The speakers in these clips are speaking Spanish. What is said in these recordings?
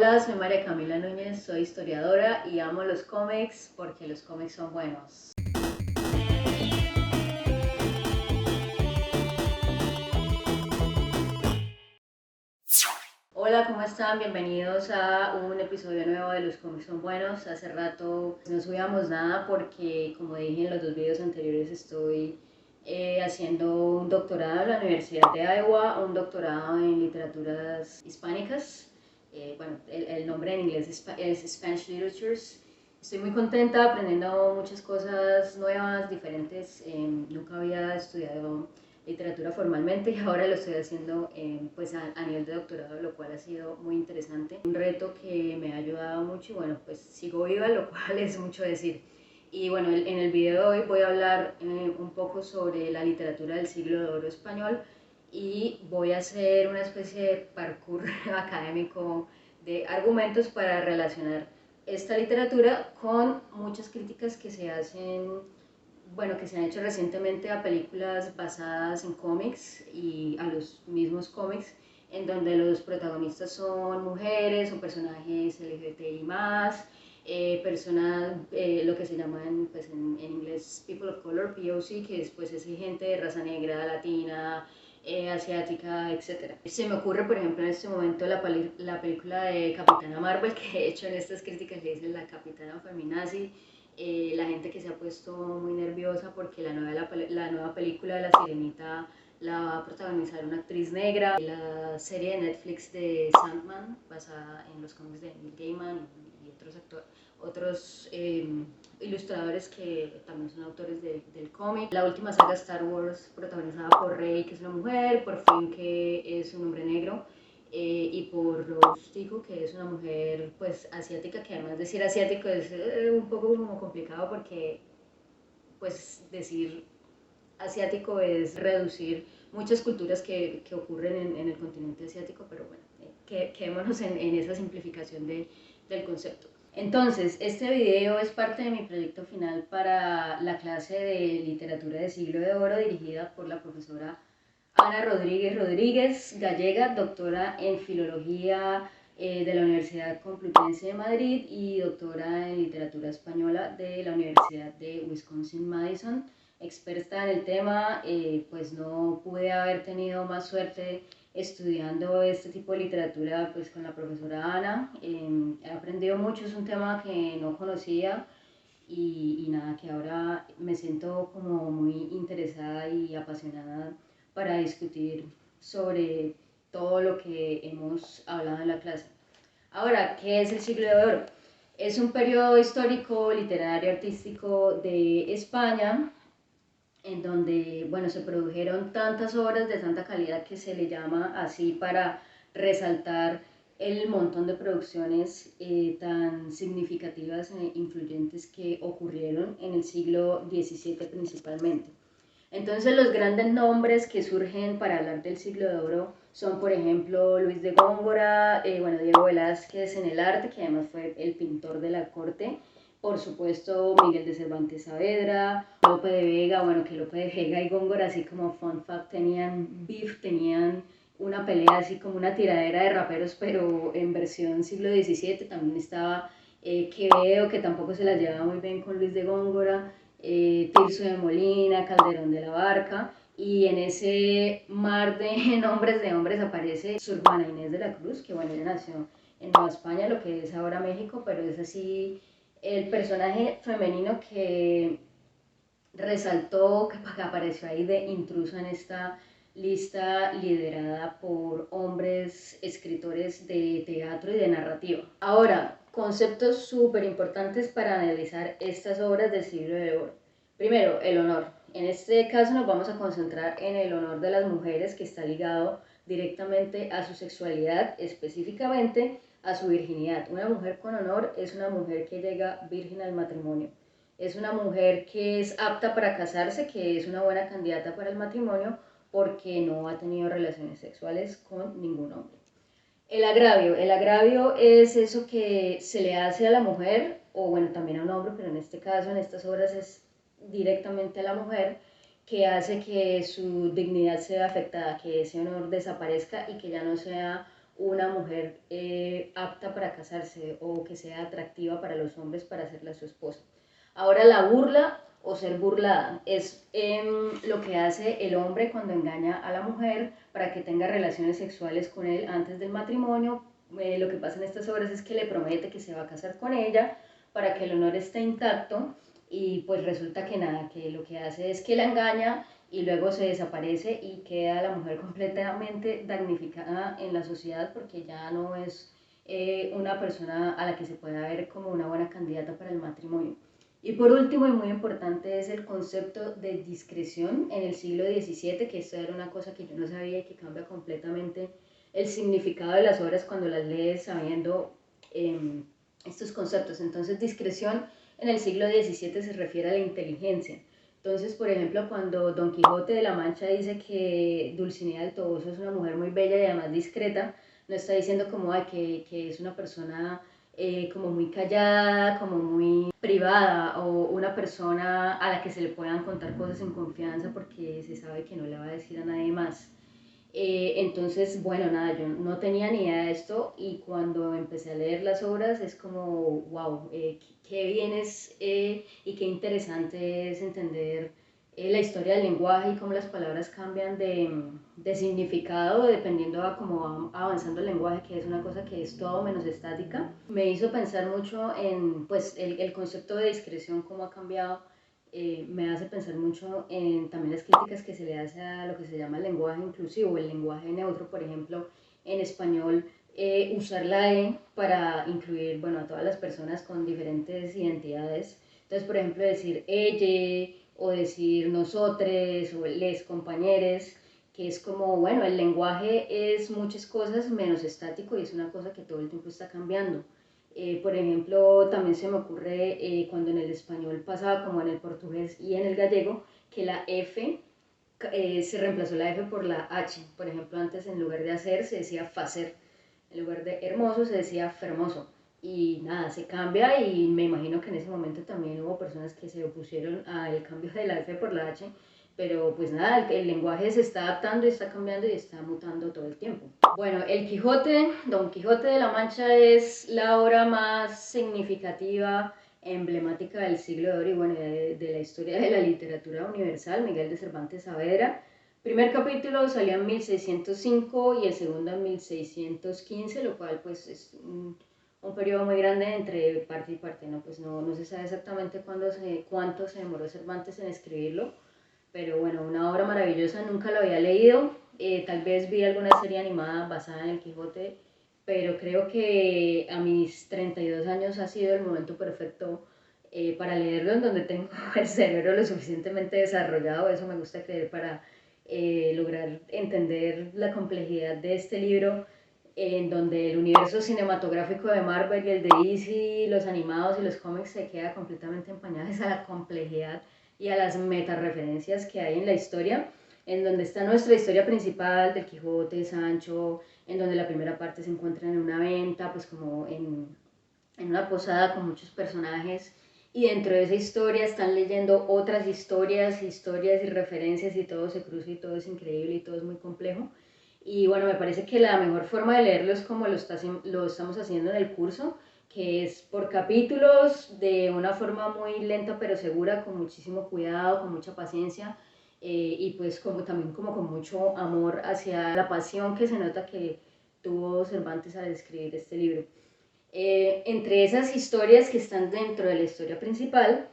Hola, soy María Camila Núñez, soy historiadora y amo los cómics porque los cómics son buenos. Hola, ¿cómo están? Bienvenidos a un episodio nuevo de Los cómics son buenos. Hace rato no subíamos nada porque, como dije en los dos videos anteriores, estoy haciendo un doctorado en la Universidad de Iowa, un doctorado en literaturas hispánicas. El nombre en inglés es Spanish Literatures. Estoy muy contenta aprendiendo muchas cosas nuevas, diferentes. Nunca había estudiado literatura formalmente y ahora lo estoy haciendo pues a nivel de doctorado, lo cual ha sido muy interesante. Un reto que me ha ayudado mucho y bueno, pues sigo viva, lo cual es mucho decir. Y bueno, en el video de hoy voy a hablar un poco sobre la literatura del siglo de oro español y voy a hacer una especie de parkour académico de argumentos para relacionar esta literatura con muchas críticas que se hacen, bueno, que se han hecho recientemente a películas basadas en cómics y a los mismos cómics, en donde los protagonistas son mujeres o personajes LGBTI+, personas, lo que se llaman pues, en inglés People of Color, POC, que después es gente de raza negra, latina, asiática, etc. Se me ocurre, por ejemplo, en este momento la película de Capitana Marvel, que de hecho en estas críticas le dicen la Capitana Feminazi. La gente que se ha puesto muy nerviosa porque la nueva película de La Sirenita la va a protagonizar una actriz negra. La serie de Netflix de Sandman, basada en los cómics de Neil Gaiman y otros ilustradores que también son autores del cómic. La última saga Star Wars, protagonizada por Rey, que es una mujer, por Finn, que es un hombre negro, y por Rose Tico, que es una mujer pues asiática, que además decir asiático es un poco como complicado porque pues decir asiático es reducir muchas culturas que ocurren en el continente asiático, pero bueno, quedémonos en esa simplificación del concepto. Entonces, este video es parte de mi proyecto final para la clase de literatura de siglo de oro dirigida por la profesora Ana Rodríguez, gallega, doctora en filología de la Universidad Complutense de Madrid y doctora en literatura española de la Universidad de Wisconsin-Madison. Experta en el tema, pues no pude haber tenido más suerte estudiando este tipo de literatura pues con la profesora Ana. He aprendido mucho, es un tema que no conocía y nada, que ahora me siento como muy interesada y apasionada para discutir sobre todo lo que hemos hablado en la clase. Ahora, ¿qué es el siglo de oro? Es un periodo histórico, literario, artístico de España en donde, bueno, se produjeron tantas obras de tanta calidad que se le llama así para resaltar el montón de producciones tan significativas e influyentes que ocurrieron en el siglo XVII principalmente. Entonces los grandes nombres que surgen para hablar del siglo de oro son, por ejemplo, Luis de Góngora, Diego Velázquez en el arte, que además fue el pintor de la corte, por supuesto Miguel de Cervantes Saavedra, Lope de Vega, que Lope de Vega y Góngora, así como fun fact, tenían beef, tenían una pelea así como una tiradera de raperos, pero en versión siglo XVII. También estaba Quevedo, que tampoco se la llevaba muy bien con Luis de Góngora, Tirso de Molina, Calderón de la Barca, y en ese mar de nombres de hombres aparece Sor Juana Inés de la Cruz, que ella nació en Nueva España, lo que es ahora México, pero es así el personaje femenino que resaltó, que apareció ahí de intruso en esta lista liderada por hombres escritores de teatro y de narrativa. Ahora, conceptos súper importantes para analizar estas obras del siglo de oro. Primero, el honor. En este caso nos vamos a concentrar en el honor de las mujeres, que está ligado directamente a su sexualidad, específicamente a su virginidad. Una mujer con honor es una mujer que llega virgen al matrimonio. Es una mujer que es apta para casarse, que es una buena candidata para el matrimonio porque no ha tenido relaciones sexuales con ningún hombre. El agravio es eso que se le hace a la mujer, o bueno, también a un hombre, pero en este caso, en estas obras es directamente a la mujer, que hace que su dignidad sea afectada, que ese honor desaparezca y que ya no sea una mujer apta para casarse o que sea atractiva para los hombres para hacerla su esposa. Ahora la burla o ser burlada es lo que hace el hombre cuando engaña a la mujer para que tenga relaciones sexuales con él antes del matrimonio. Lo que pasa en estas obras es que le promete que se va a casar con ella para que el honor esté intacto y pues resulta que nada, que lo que hace es que la engaña y luego se desaparece y queda la mujer completamente damnificada en la sociedad porque ya no es una persona a la que se pueda ver como una buena candidata para el matrimonio. Y por último, y muy importante, es el concepto de discreción en el siglo XVII, que esto era una cosa que yo no sabía y que cambia completamente el significado de las obras cuando las lees sabiendo estos conceptos. Entonces, discreción en el siglo XVII se refiere a la inteligencia. Entonces, por ejemplo, cuando Don Quijote de la Mancha dice que Dulcinea del Toboso es una mujer muy bella y además discreta, no está diciendo como que es una persona como muy callada, como muy privada o una persona a la que se le puedan contar cosas en confianza porque se sabe que no le va a decir a nadie más. Entonces, bueno, nada, yo no tenía ni idea de esto y cuando empecé a leer las obras es como, wow, qué bien es y qué interesante es entender la historia del lenguaje y cómo las palabras cambian de significado dependiendo a cómo va avanzando el lenguaje, que es una cosa que es todo menos estática. Me hizo pensar mucho en pues, el concepto de discreción, cómo ha cambiado me hace pensar mucho en también las críticas que se le hace a lo que se llama el lenguaje inclusivo, el lenguaje neutro, por ejemplo, en español, usar la E para incluir, bueno, a todas las personas con diferentes identidades. Entonces, por ejemplo, decir ella o decir nosotres o les compañeros, que es como, bueno, el lenguaje es muchas cosas menos estático y es una cosa que todo el tiempo está cambiando. Por ejemplo, también se me ocurre cuando en el español pasaba como en el portugués y en el gallego, que la F se reemplazó la F por la H. Por ejemplo, antes en lugar de hacer se decía facer, en lugar de hermoso se decía fermoso. Y nada, se cambia y me imagino que en ese momento también hubo personas que se opusieron al cambio de la F por la H, pero pues nada, el lenguaje se está adaptando y está cambiando y está mutando todo el tiempo. Bueno, El Quijote, Don Quijote de la Mancha es la obra más significativa, emblemática del siglo de oro y bueno, de la historia de la literatura universal, Miguel de Cervantes Saavedra. Primer capítulo salió en 1605 y el segundo en 1615, lo cual pues es un periodo muy grande entre parte y parte, ¿no? Pues no se sabe exactamente cuánto se demoró Cervantes en escribirlo, pero bueno, una obra maravillosa, nunca lo había leído, tal vez vi alguna serie animada basada en el Quijote, pero creo que a mis 32 años ha sido el momento perfecto para leerlo, en donde tengo el cerebro lo suficientemente desarrollado, eso me gusta creer, para lograr entender la complejidad de este libro, en donde el universo cinematográfico de Marvel y el de DC, los animados y los cómics se queda completamente empañados a la complejidad y a las metareferencias que hay en la historia, en donde está nuestra historia principal del Quijote, Sancho, en donde la primera parte se encuentra en una venta, pues como en una posada con muchos personajes, y dentro de esa historia están leyendo otras historias, historias y referencias y todo se cruza y todo es increíble y todo es muy complejo. Y bueno, me parece que la mejor forma de leerlo es como lo estamos haciendo en el curso, que es por capítulos, de una forma muy lenta pero segura, con muchísimo cuidado, con mucha paciencia y pues como también como con mucho amor hacia la pasión que se nota que tuvo Cervantes al escribir este libro. Entre esas historias que están dentro de la historia principal,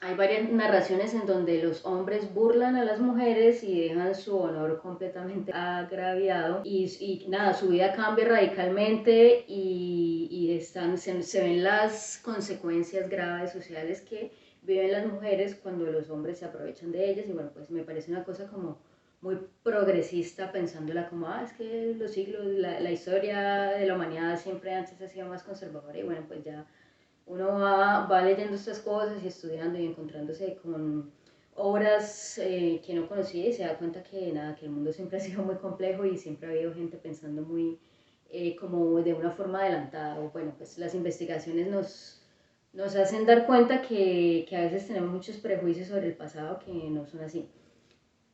hay varias narraciones en donde los hombres burlan a las mujeres y dejan su honor completamente agraviado y nada, su vida cambia radicalmente y se ven las consecuencias graves sociales que viven las mujeres cuando los hombres se aprovechan de ellas y bueno, pues me parece una cosa como muy progresista pensándola como, es que los siglos, la historia de la humanidad siempre antes ha sido más conservadora y bueno, pues ya uno va leyendo estas cosas y estudiando y encontrándose con obras que no conocía y se da cuenta que nada, que el mundo siempre ha sido muy complejo y siempre ha habido gente pensando muy como de una forma adelantada. O bueno, pues las investigaciones nos hacen dar cuenta que a veces tenemos muchos prejuicios sobre el pasado que no son así.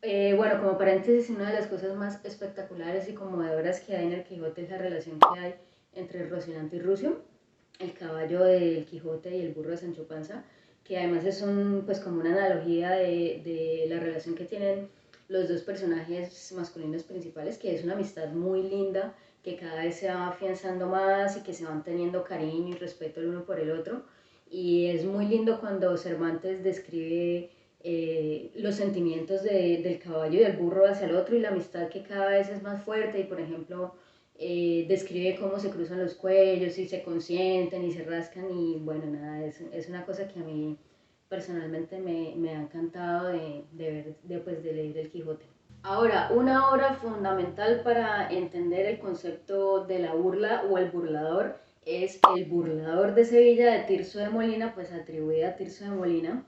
Bueno, como paréntesis, una de las cosas más espectaculares y conmovedoras que hay en el Quijote es la relación que hay entre Rocinante y Rucio, el caballo del Quijote y el burro de Sancho Panza, que además es pues como una analogía de la relación que tienen los dos personajes masculinos principales, que es una amistad muy linda, que cada vez se va afianzando más y que se van teniendo cariño y respeto el uno por el otro. Y es muy lindo cuando Cervantes describe los sentimientos del caballo y del burro hacia el otro y la amistad que cada vez es más fuerte y por ejemplo describe cómo se cruzan los cuellos y se consienten y se rascan y bueno, nada, es una cosa que a mí personalmente me ha encantado de ver, pues, de leer El Quijote. Ahora, una obra fundamental para entender el concepto de la burla o el burlador es El burlador de Sevilla de Tirso de Molina, pues atribuida a Tirso de Molina,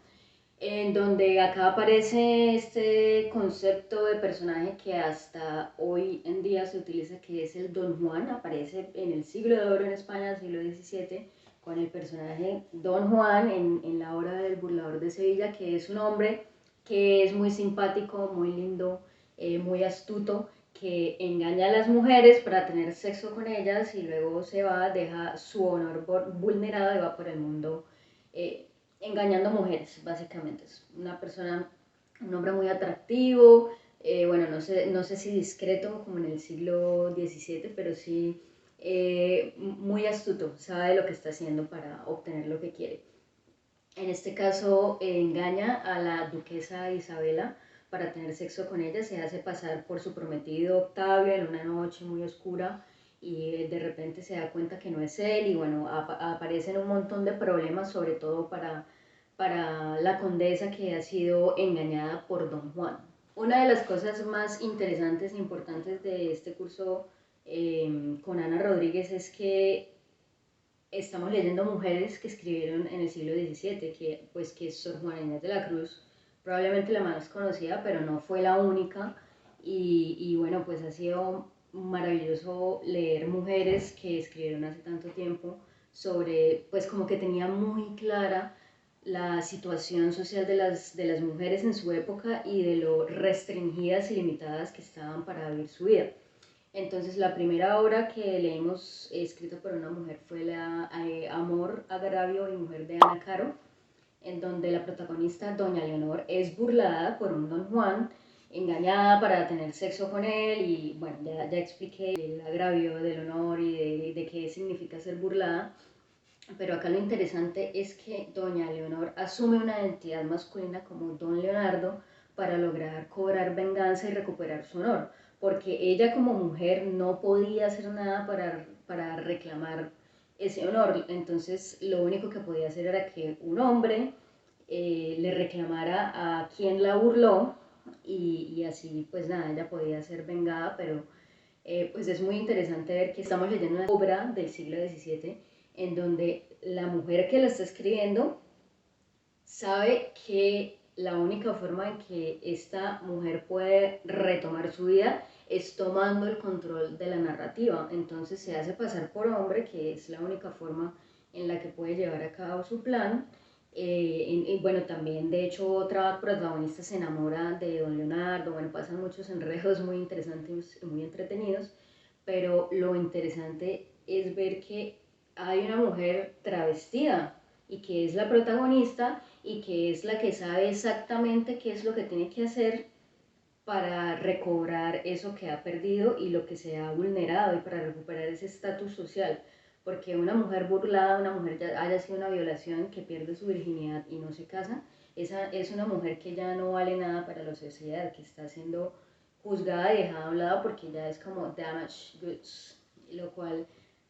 en donde acá aparece este concepto de personaje que hasta hoy en día se utiliza, que es el Don Juan, aparece en el siglo de oro en España, siglo XVII, con el personaje Don Juan en la obra del burlador de Sevilla, que es un hombre que es muy simpático, muy lindo, muy astuto, que engaña a las mujeres para tener sexo con ellas y luego se va, deja su honor vulnerado y va por el mundo eh, engañando mujeres, básicamente. Es una persona, un hombre muy atractivo, bueno, no sé si discreto como en el siglo XVII, pero sí muy astuto, sabe lo que está haciendo para obtener lo que quiere. En este caso engaña a la duquesa Isabela para tener sexo con ella, se hace pasar por su prometido Octavio en una noche muy oscura y de repente se da cuenta que no es él y bueno, aparecen un montón de problemas, sobre todo para la condesa que ha sido engañada por Don Juan. Una de las cosas más interesantes e importantes de este curso con Ana Rodríguez es que estamos leyendo mujeres que escribieron en el siglo XVII, que es Sor Juana Inés de la Cruz, probablemente la más conocida, pero no fue la única. Y bueno, pues ha sido maravilloso leer mujeres que escribieron hace tanto tiempo sobre, pues como que tenían muy clara la situación social de las mujeres en su época y de lo restringidas y limitadas que estaban para vivir su vida. Entonces, la primera obra que leímos escrita por una mujer fue la Amor, Agravio y Mujer de Ana Caro, en donde la protagonista, doña Leonor, es burlada por un don Juan, engañada para tener sexo con él y bueno, ya expliqué el agravio de Leonor y de qué significa ser burlada, pero acá lo interesante es que doña Leonor asume una identidad masculina como don Leonardo para lograr cobrar venganza y recuperar su honor, porque ella como mujer no podía hacer nada para reclamar ese honor, entonces lo único que podía hacer era que un hombre le reclamara a quien la burló y así pues nada, ella podía ser vengada, pero pues es muy interesante ver que estamos leyendo una obra del siglo XVII en donde la mujer que la está escribiendo sabe que la única forma en que esta mujer puede retomar su vida es tomando el control de la narrativa. Entonces se hace pasar por hombre, que es la única forma en la que puede llevar a cabo su plan. Y bueno, también de hecho otra protagonista se enamora de don Leonardo, bueno, pasan muchos enredos muy interesantes y muy entretenidos, pero lo interesante es ver que hay una mujer travestida y que es la protagonista y que es la que sabe exactamente qué es lo que tiene que hacer para recobrar eso que ha perdido y lo que se ha vulnerado y para recuperar ese estatus social. Porque una mujer burlada, una mujer ya haya sido una violación, que pierde su virginidad y no se casa, esa es una mujer que ya no vale nada para la sociedad, que está siendo juzgada y dejada a un lado porque ya es como damaged goods, lo cual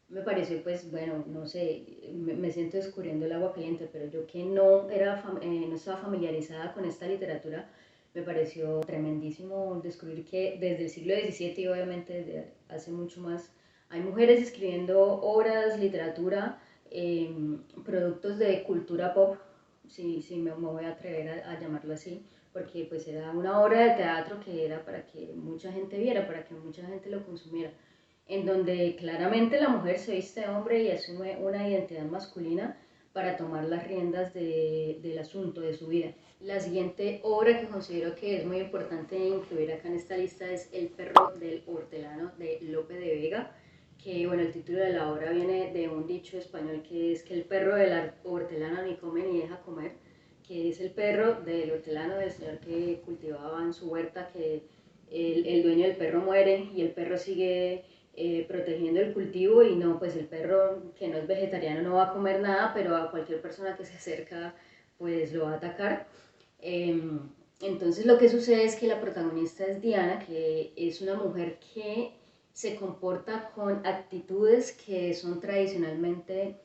me pareció, pues bueno, no sé, me siento descubriendo el agua caliente, pero yo que no estaba familiarizada con esta literatura, me pareció tremendísimo descubrir que desde el siglo XVII y obviamente desde hace mucho más, hay mujeres escribiendo obras, literatura, productos de cultura pop, si me voy a atrever a llamarlo así, porque pues era una obra de teatro que era para que mucha gente viera, para que mucha gente lo consumiera, en donde claramente la mujer se viste de hombre y asume una identidad masculina, para tomar las riendas del asunto, de su vida. La siguiente obra que considero que es muy importante incluir acá en esta lista es El perro del hortelano de Lope de Vega, que bueno, el título de la obra viene de un dicho español que es que el perro del hortelano ni come ni deja comer, que es el perro del hortelano, del señor que cultivaba en su huerta, que el dueño del perro muere y el perro sigue protegiendo el cultivo y no, pues el perro que no es vegetariano no va a comer nada, pero a cualquier persona que se acerca pues lo va a atacar. Entonces lo que sucede es que la protagonista es Diana, que es una mujer que se comporta con actitudes que son tradicionalmente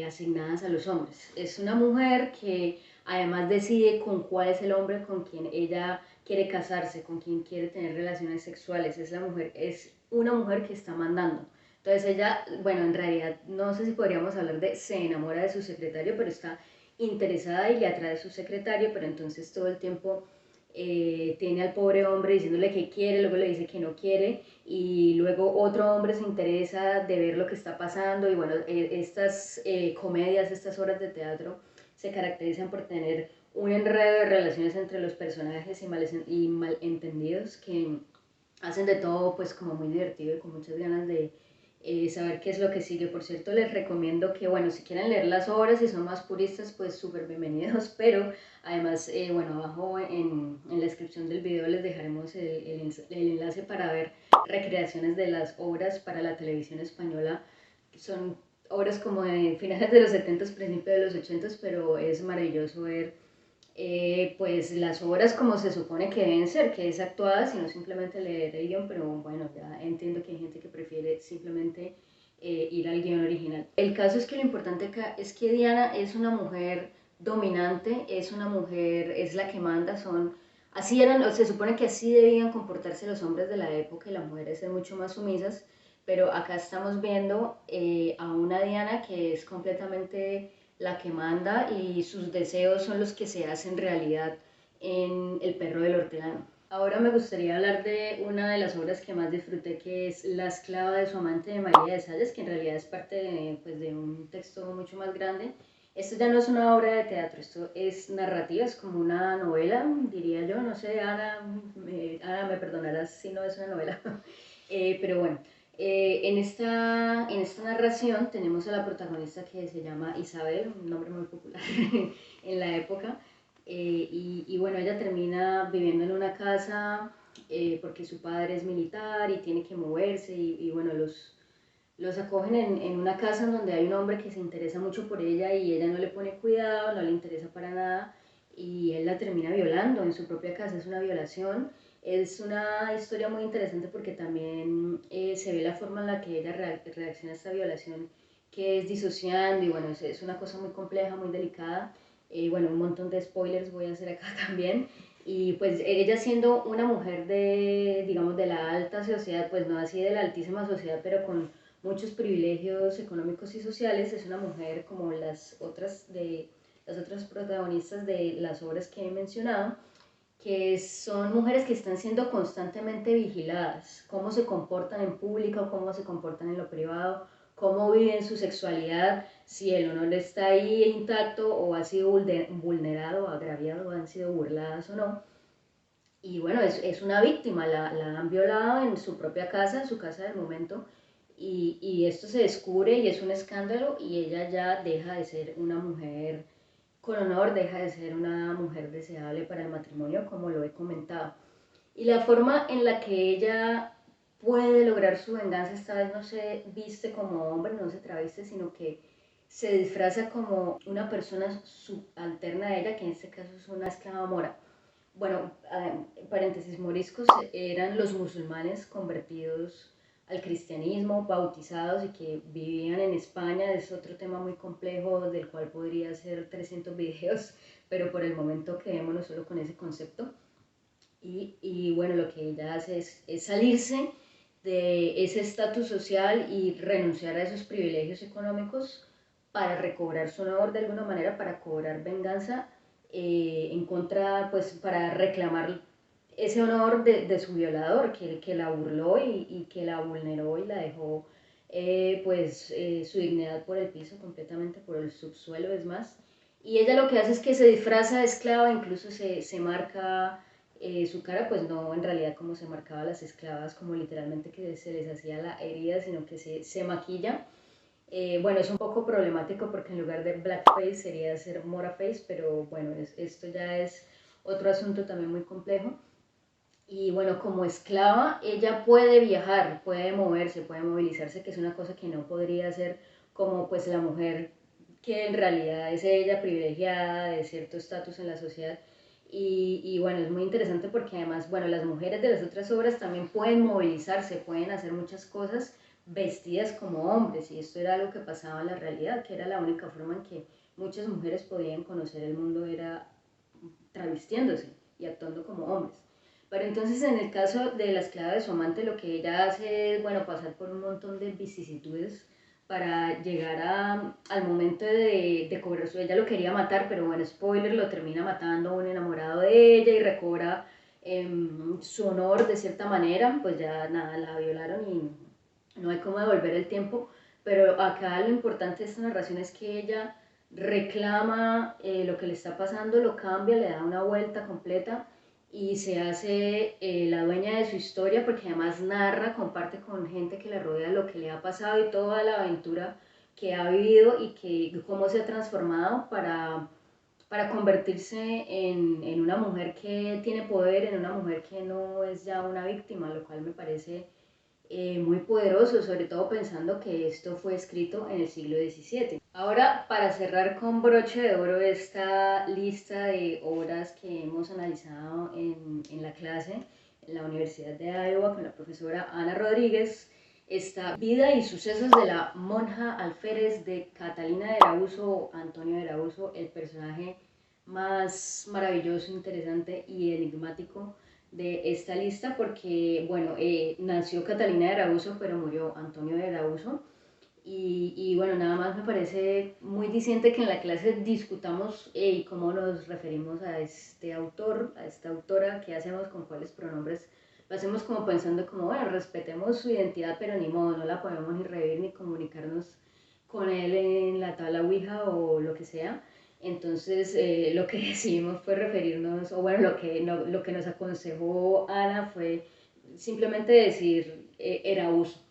asignadas a los hombres. Es una mujer que además decide con cuál es el hombre con quien ella quiere casarse, con quien quiere tener relaciones sexuales. Es una mujer que está mandando. Entonces ella, bueno, en realidad no sé si podríamos hablar de se enamora de su secretario, pero está interesada y le atrae a su secretario, pero entonces todo el tiempo tiene al pobre hombre diciéndole que quiere, luego le dice que no quiere y luego otro hombre se interesa de ver lo que está pasando y bueno, estas comedias, estas obras de teatro se caracterizan por tener un enredo de relaciones entre los personajes y malentendidos que hacen de todo pues como muy divertido y con muchas ganas de saber qué es lo que sigue. Por cierto, les recomiendo que, bueno, si quieren leer las obras y son más puristas, pues súper bienvenidos, pero además, bueno, abajo en la descripción del video les dejaremos el enlace para ver recreaciones de las obras para la televisión española. Son obras como de finales de los 70s, principios de los 80s, pero es maravilloso ver pues las obras como se supone que deben ser, que es actuadas y no simplemente leer el guión, pero bueno, ya entiendo que hay gente que prefiere simplemente ir al guión original. El caso es que lo importante acá es que Diana es una mujer dominante, es una mujer, es la que manda, así eran, o se supone que así debían comportarse los hombres de la época y las mujeres ser mucho más sumisas, pero acá estamos viendo a una Diana que es completamente la que manda y sus deseos son los que se hacen realidad en El perro del hortelano. Ahora me gustaría hablar de una de las obras que más disfruté, que es La esclava de su amante de María de Salles, que en realidad es parte de, pues, de un texto mucho más grande. Esto ya no es una obra de teatro, esto es narrativa, es como una novela, diría yo, no sé, Ana me perdonarás si no es una novela, pero bueno, en esta narración tenemos a la protagonista que se llama Isabel, un nombre muy popular en la época, y bueno, ella termina viviendo en una casa porque su padre es militar y tiene que moverse y bueno, los acogen en una casa en donde hay un hombre que se interesa mucho por ella y ella no le pone cuidado, no le interesa para nada y él la termina violando en su propia casa, es una violación. Es una historia muy interesante porque también se ve la forma en la que ella reacciona a esta violación, que es disociando y bueno, es una cosa muy compleja, muy delicada. Bueno, un montón de spoilers voy a hacer acá también. Y pues ella siendo una mujer de, digamos, de la alta sociedad, pues no así de la altísima sociedad, pero con muchos privilegios económicos y sociales, es una mujer como las otras protagonistas de las obras que he mencionado, que son mujeres que están siendo constantemente vigiladas, cómo se comportan en público, cómo se comportan en lo privado, cómo viven su sexualidad, si el honor está ahí intacto o ha sido vulnerado, agraviado, o han sido burladas o no. Y bueno, es una víctima, la han violado en su propia casa, en su casa del momento, y esto se descubre y es un escándalo y ella ya deja de ser una mujer con honor, deja de ser una mujer deseable para el matrimonio, como lo he comentado. Y la forma en la que ella puede lograr su venganza esta vez no se viste como hombre, no se traviste, sino que se disfraza como una persona subalterna a ella, que en este caso es una esclava mora. Bueno, paréntesis, moriscos eran los musulmanes convertidos al cristianismo, bautizados y que vivían en España. Es otro tema muy complejo del cual podría hacer 300 videos, pero por el momento quedémonos solo con ese concepto. Y bueno, lo que ella hace es salirse de ese estatus social y renunciar a esos privilegios económicos para recobrar su honor de alguna manera, para cobrar venganza en contra, pues para reclamar ese honor de su violador que la burló y que la vulneró y la dejó su dignidad por el piso completamente, por el subsuelo es más. Y ella lo que hace es que se disfraza de esclava, incluso se marca su cara, pues no en realidad como se marcaba las esclavas, como literalmente que se les hacía la herida, sino que se maquilla. Bueno, es un poco problemático porque en lugar de blackface sería hacer moraface, pero bueno, esto ya es otro asunto también muy complejo. Y bueno, como esclava, ella puede viajar, puede moverse, puede movilizarse, que es una cosa que no podría hacer como pues la mujer que en realidad es ella privilegiada de cierto estatus en la sociedad. Y bueno, es muy interesante porque además, bueno, las mujeres de las otras obras también pueden movilizarse, pueden hacer muchas cosas vestidas como hombres, y esto era algo que pasaba en la realidad, que era la única forma en que muchas mujeres podían conocer el mundo, era travestiéndose y actuando como hombres. Pero entonces en el caso de la esclava de su amante, lo que ella hace es, bueno, pasar por un montón de vicisitudes para llegar al momento de cobrar su... Ella lo quería matar, pero bueno, spoiler, lo termina matando un enamorado de ella y recobra su honor de cierta manera, pues ya nada, la violaron y no hay cómo devolver el tiempo, pero acá lo importante de esta narración es que ella reclama lo que le está pasando, lo cambia, le da una vuelta completa y se hace la dueña de su historia, porque además narra, comparte con gente que le rodea lo que le ha pasado y toda la aventura que ha vivido y que cómo se ha transformado para convertirse en una mujer que tiene poder, en una mujer que no es ya una víctima, lo cual me parece muy poderoso, sobre todo pensando que esto fue escrito en el siglo XVII. Ahora, para cerrar con broche de oro esta lista de obras que hemos analizado en la clase en la Universidad de Iowa con la profesora Ana Rodríguez, está Vida y sucesos de la monja alférez de Catalina de Arauzo o Antonio de Arauzo, el personaje más maravilloso, interesante y enigmático de esta lista porque, bueno, nació Catalina de Arauzo, pero murió Antonio de Arauzo. Y bueno, nada más me parece muy diciente que en la clase discutamos cómo nos referimos a este autor, a esta autora, qué hacemos con cuáles pronombres. Lo hacemos como pensando como, bueno, respetemos su identidad, pero ni modo, no la podemos ni revivir ni comunicarnos con él en la tabla Ouija o lo que sea. Entonces, lo que decidimos fue referirnos, o bueno, lo que nos aconsejó Ana fue simplemente decir era uso.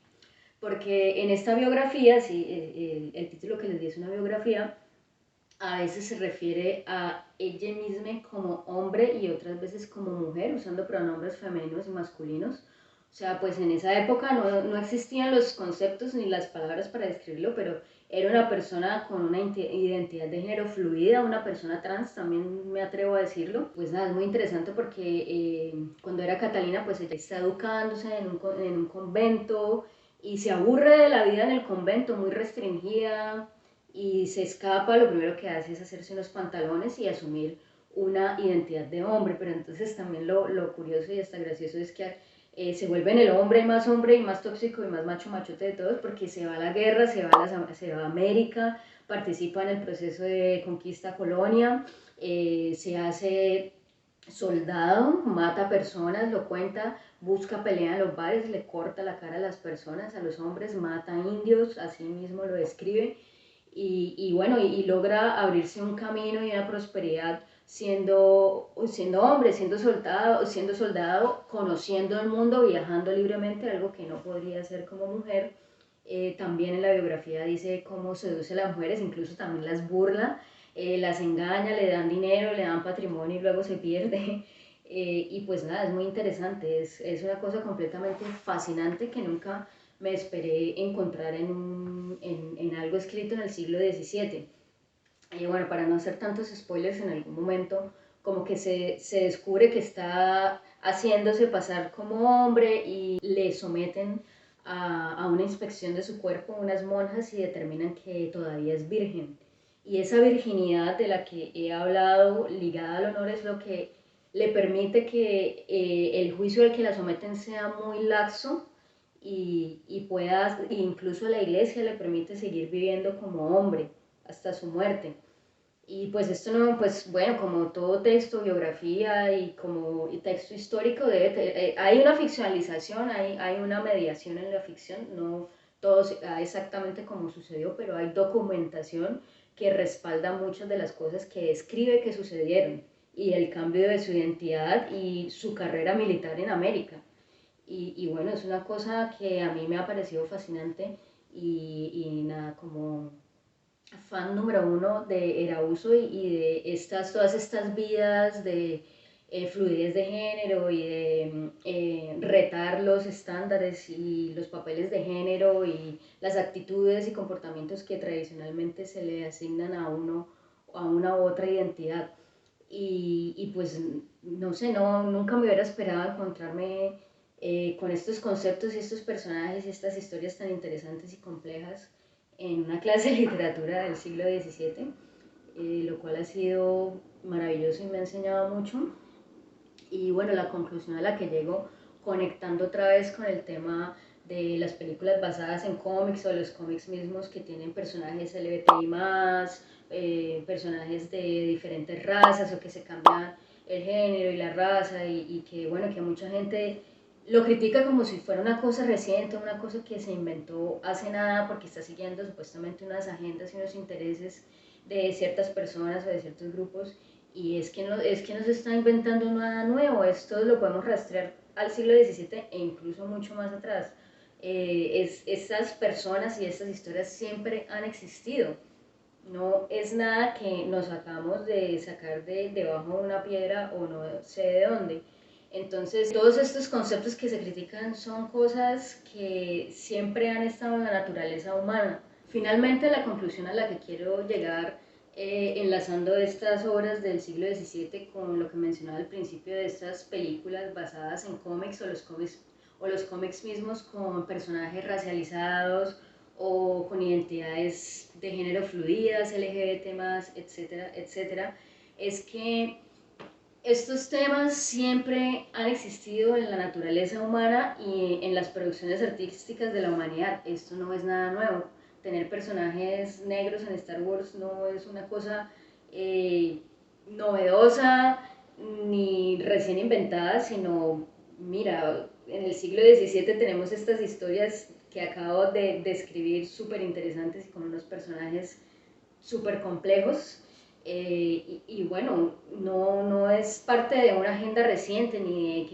Porque en esta biografía, sí, el título que les di es una biografía, a veces se refiere a ella misma como hombre y otras veces como mujer, usando pronombres femeninos y masculinos. O sea, pues en esa época no existían los conceptos ni las palabras para describirlo, pero era una persona con una identidad de género fluida, una persona trans, también me atrevo a decirlo. Pues nada, es muy interesante porque cuando era Catalina, pues ella está educándose en un convento y se aburre de la vida en el convento, muy restringida, y se escapa, lo primero que hace es hacerse unos pantalones y asumir una identidad de hombre, pero entonces también lo curioso y hasta gracioso es que se vuelven el hombre y más tóxico y más macho machote de todos porque se va a la guerra, se va a América, participa en el proceso de conquista colonia, se hace soldado, mata personas, lo cuenta, busca pelea en los bares, le corta la cara a las personas, a los hombres, mata indios, así mismo lo describe y bueno, y logra abrirse un camino y una prosperidad siendo hombre, siendo soldado, conociendo el mundo, viajando libremente, algo que no podría hacer como mujer. También en la biografía dice cómo seduce a las mujeres, incluso también las burla, las engaña, le dan dinero, le dan patrimonio y luego se pierde. Y pues nada, es muy interesante, es una cosa completamente fascinante que nunca me esperé encontrar en algo escrito en el siglo XVII. Y bueno, para no hacer tantos spoilers, en algún momento como que se descubre que está haciéndose pasar como hombre y le someten a una inspección de su cuerpo unas monjas y determinan que todavía es virgen. Y esa virginidad de la que he hablado, ligada al honor, es lo que le permite que el juicio al que la someten sea muy laxo y pueda, incluso la iglesia le permite seguir viviendo como hombre hasta su muerte. Y pues esto no, pues bueno, como todo texto, biografía y como y texto histórico, hay una ficcionalización, hay una mediación en la ficción, todo exactamente como sucedió, pero hay documentación que respalda muchas de las cosas que describe que sucedieron y el cambio de su identidad y su carrera militar en América. Y bueno, es una cosa que a mí me ha parecido fascinante y nada, como fan número uno de Erauso y de todas estas vidas de fluidez de género y de retar los estándares y los papeles de género y las actitudes y comportamientos que tradicionalmente se le asignan a uno, a una u otra identidad. Y pues no sé, nunca me hubiera esperado encontrarme con estos conceptos y estos personajes y estas historias tan interesantes y complejas en una clase de literatura del siglo XVII, lo cual ha sido maravilloso y me ha enseñado mucho. Y bueno, la conclusión a la que llego, conectando otra vez con el tema de las películas basadas en cómics o los cómics mismos que tienen personajes LGBTI más, personajes de diferentes razas o que se cambian el género y la raza y que bueno, que mucha gente lo critica como si fuera una cosa reciente, una cosa que se inventó hace nada porque está siguiendo supuestamente unas agendas y unos intereses de ciertas personas o de ciertos grupos y es que no se está inventando nada nuevo, esto lo podemos rastrear al siglo XVII e incluso mucho más atrás. Estas personas y estas historias siempre han existido, no es nada que nos acabamos de sacar de debajo de una piedra o no sé de dónde. Entonces, todos estos conceptos que se critican son cosas que siempre han estado en la naturaleza humana. Finalmente, la conclusión a la que quiero llegar, enlazando estas obras del siglo XVII con lo que mencionaba al principio de estas películas basadas en cómics o los cómics mismos con personajes racializados o con identidades de género fluidas, LGBT+, etcétera, etcétera, es que estos temas siempre han existido en la naturaleza humana y en las producciones artísticas de la humanidad. Esto no es nada nuevo. Tener personajes negros en Star Wars no es una cosa novedosa ni recién inventada, sino, mira, en el siglo XVII tenemos estas historias que acabo de describir súper interesantes y con unos personajes súper complejos. Y bueno, no es parte de una agenda reciente ni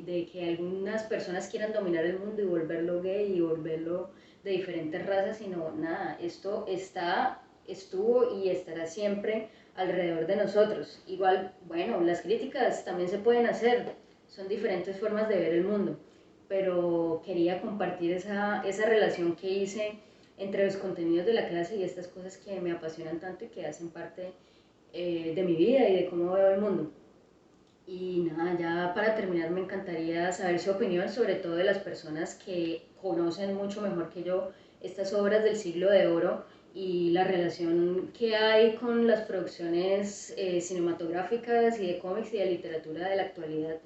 de que algunas personas quieran dominar el mundo y volverlo gay y volverlo de diferentes razas, sino nada, esto estuvo y estará siempre alrededor de nosotros. Igual, bueno, las críticas también se pueden hacer, son diferentes formas de ver el mundo, pero quería compartir esa relación que hice entre los contenidos de la clase y estas cosas que me apasionan tanto y que hacen parte de mi vida y de cómo veo el mundo. Y nada, ya para terminar me encantaría saber su opinión, sobre todo de las personas que conocen mucho mejor que yo estas obras del siglo de oro y la relación que hay con las producciones cinematográficas y de cómics y de literatura de la actualidad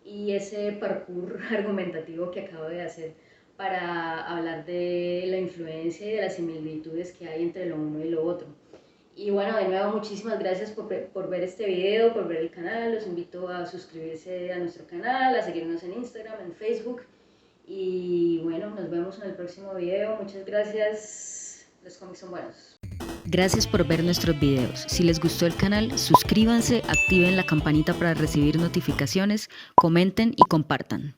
y ese parkour argumentativo que acabo de hacer para hablar de la influencia y de las similitudes que hay entre lo uno y lo otro. Y bueno, de nuevo muchísimas gracias por ver este video, por ver el canal, los invito a suscribirse a nuestro canal, a seguirnos en Instagram, en Facebook y bueno, nos vemos en el próximo video, muchas gracias, los cómics son buenos. Gracias por ver nuestros videos. Si les gustó el canal, suscríbanse, activen la campanita para recibir notificaciones, comenten y compartan.